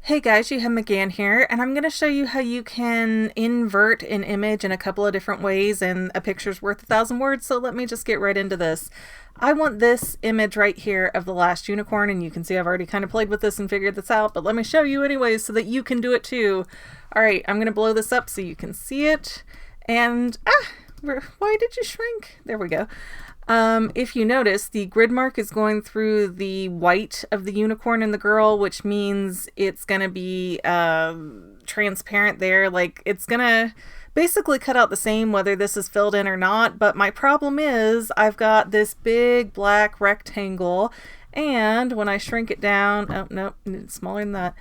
Hey guys, you have McGann here, and I'm going to show you how you can invert an image in a couple of different ways, and a picture's worth 1,000 words, so let me just get right into this. I want this image right here of the last unicorn, and you can see I've already kind of played with this and figured this out, but let me show you anyways so that you can do it too. Alright, I'm going to blow this up so you can see it, and why did you shrink? There we go. If you notice, the grid mark is going through the white of the unicorn and the girl, which means it's going to be transparent there. Like, it's going to basically cut out the same whether this is filled in or not. But my problem is I've got this big black rectangle, and when I shrink it down, oh no, it's smaller than that.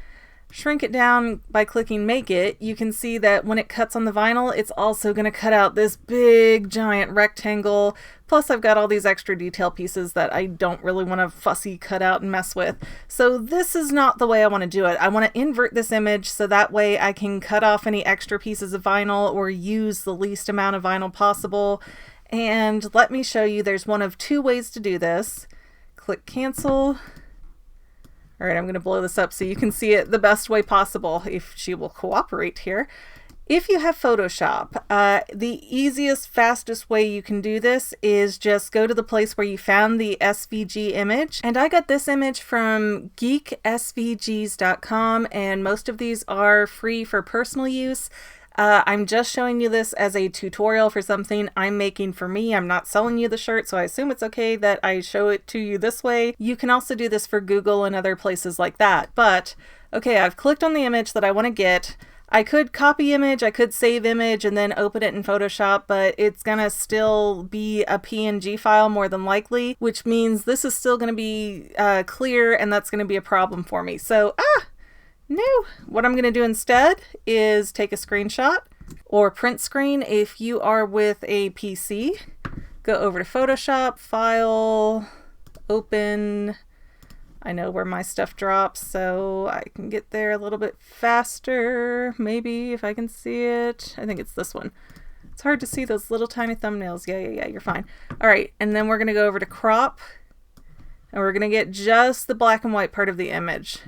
Shrink it down by clicking make it, you can see that when it cuts on the vinyl, it's also going to cut out this big giant rectangle. Plus I've got all these extra detail pieces that I don't really want to fussy cut out and mess with. So this is not the way I want to do it. I want to invert this image so that way I can cut off any extra pieces of vinyl or use the least amount of vinyl possible. And let me show you, there's one of two ways to do this. Click cancel. All right, I'm going to blow this up so you can see it the best way possible if she will cooperate here. If you have Photoshop, the easiest, fastest way you can do this is just go to the place where you found the SVG image. And I got this image from geeksvgs.com, and most of these are free for personal use. I'm just showing you this as a tutorial for something I'm making for me. I'm not selling you the shirt, so I assume it's okay that I show it to you this way. You can also do this for Google and other places like that. But, okay, I've clicked on the image that I want to get. I could copy image, I could save image and then open it in Photoshop, but it's gonna still be a PNG file more than likely, which means this is still gonna be clear, and that's gonna be a problem for me. So, no, what I'm going to do instead is take a screenshot or print screen. If you are with a PC, go over to Photoshop, File, Open. I know where my stuff drops, so I can get there a little bit faster, maybe, if I can see it. I think it's this one. It's hard to see those little tiny thumbnails. Yeah, you're fine. All right, and then we're going to go over to Crop, and we're going to get just the black and white part of the image.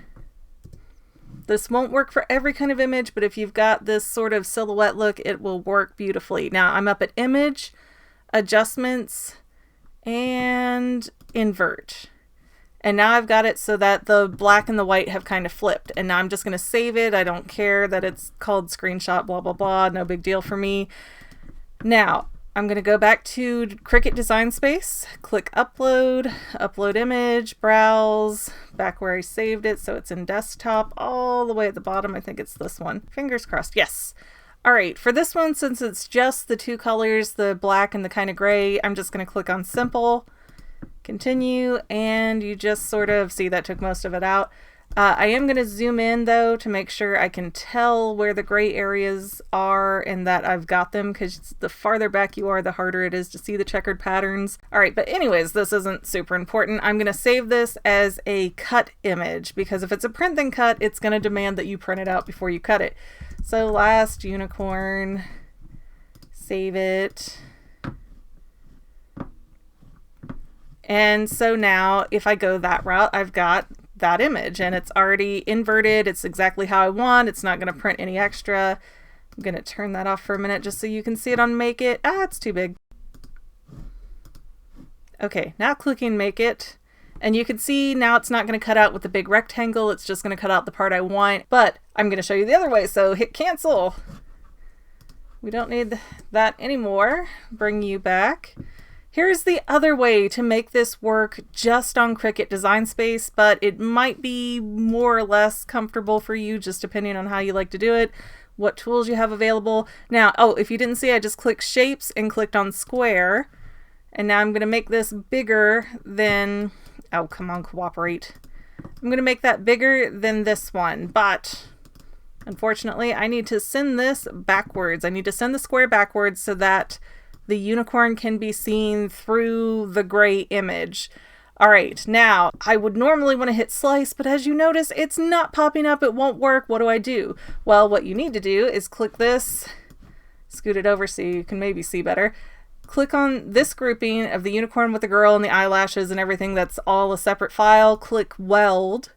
This won't work for every kind of image, but if you've got this sort of silhouette look, it will work beautifully. Now I'm up at Image, Adjustments, and Invert. And now I've got it so that the black and the white have kind of flipped. And now I'm just going to save it. I don't care that it's called screenshot, blah, blah, blah. No big deal for me. Now, I'm going to go back to Cricut Design Space, click Upload, Upload Image, Browse, back where I saved it, so it's in Desktop, all the way at the bottom. I think it's this one. Fingers crossed. Yes. All right, for this one, since it's just the two colors, the black and the kind of gray, I'm just going to click on Simple, Continue, and you just sort of see that took most of it out. I am going to zoom in though to make sure I can tell where the gray areas are and that I've got them, because the farther back you are, the harder it is to see the checkered patterns. All right, but anyways, this isn't super important. I'm going to save this as a cut image, because if it's a print then cut, it's going to demand that you print it out before you cut it. So last unicorn, save it. And so now if I go that route, I've got that image and it's already inverted. It's exactly how I want. It's not going to print any extra. I'm going to turn that off for a minute just so you can see it on Make It. It's too big. Okay, now clicking Make It, and you can see now it's not going to cut out with the big rectangle. It's just going to cut out the part I want, but I'm going to show you the other way. So hit cancel. We don't need that anymore. Bring you back. Here's the other way to make this work just on Cricut Design Space, but it might be more or less comfortable for you just depending on how you like to do it, what tools you have available. Now, if you didn't see, I just clicked Shapes and clicked on Square, and now I'm going to make this bigger than, oh, come on, cooperate. I'm going to make that bigger than this one, but unfortunately, I need to send this backwards. I need to send the square backwards so that the unicorn can be seen through the gray image. All right, now I would normally want to hit slice, but as you notice, it's not popping up. It won't work. What do I do? Well, what you need to do is click this, scoot it over so you can maybe see better. Click on this grouping of the unicorn with the girl and the eyelashes and everything that's all a separate file. Click Weld.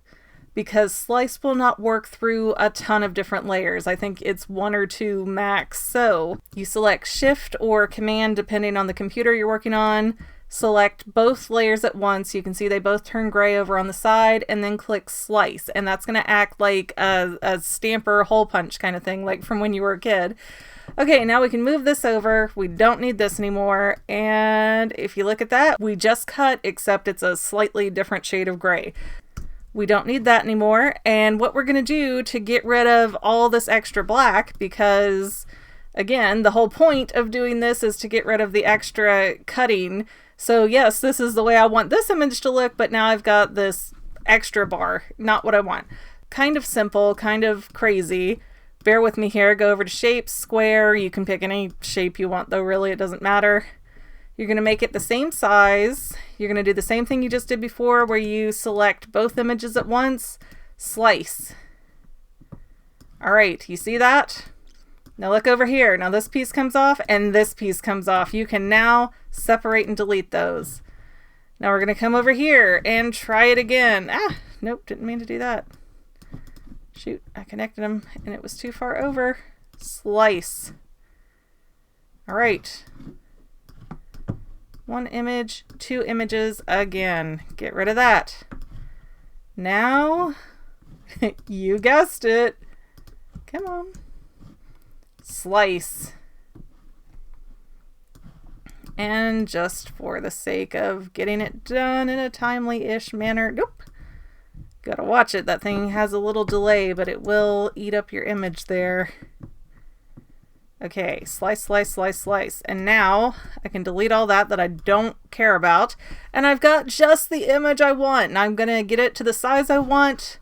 because slice will not work through a ton of different layers. I think it's 1 or 2 max. So you select Shift or Command depending on the computer you're working on. Select both layers at once. You can see they both turn gray over on the side, and then click Slice. And that's going to act like a stamper hole punch kind of thing, like from when you were a kid. Okay, now we can move this over. We don't need this anymore. And if you look at that, we just cut, except it's a slightly different shade of gray. We don't need that anymore. And what we're going to do to get rid of all this extra black, because again, the whole point of doing this is to get rid of the extra cutting. So yes, this is the way I want this image to look, but now I've got this extra bar, not what I want. Kind of simple, kind of crazy. Bear with me here. Go over to Shapes, Square. You can pick any shape you want though, really, it doesn't matter. You're going to make it the same size. You're going to do the same thing you just did before where you select both images at once, slice. All right, you see that? Now look over here. Now this piece comes off and this piece comes off. You can now separate and delete those. Now we're going to come over here and try it again. Ah, nope, didn't mean to do that. Shoot, I connected them and it was too far over. Slice. All right. 1 image, 2 images again. Get rid of that. Now, you guessed it. Come on. Slice. And just for the sake of getting it done in a timely-ish manner, nope. Gotta watch it. That thing has a little delay, but it will eat up your image there. Okay, slice, slice, slice, slice. And now I can delete all that I don't care about. And I've got just the image I want. And I'm going to get it to the size I want.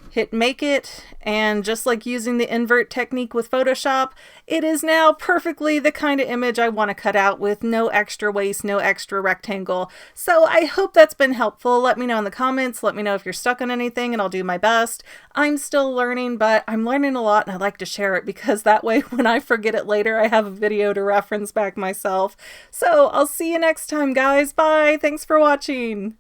Hit Make It. And just like using the invert technique with Photoshop, it is now perfectly the kind of image I want to cut out with no extra waste, no extra rectangle. So I hope that's been helpful. Let me know in the comments. Let me know if you're stuck on anything and I'll do my best. I'm still learning, but I'm learning a lot and I like to share it because that way when I forget it later, I have a video to reference back myself. So I'll see you next time, guys. Bye. Thanks for watching.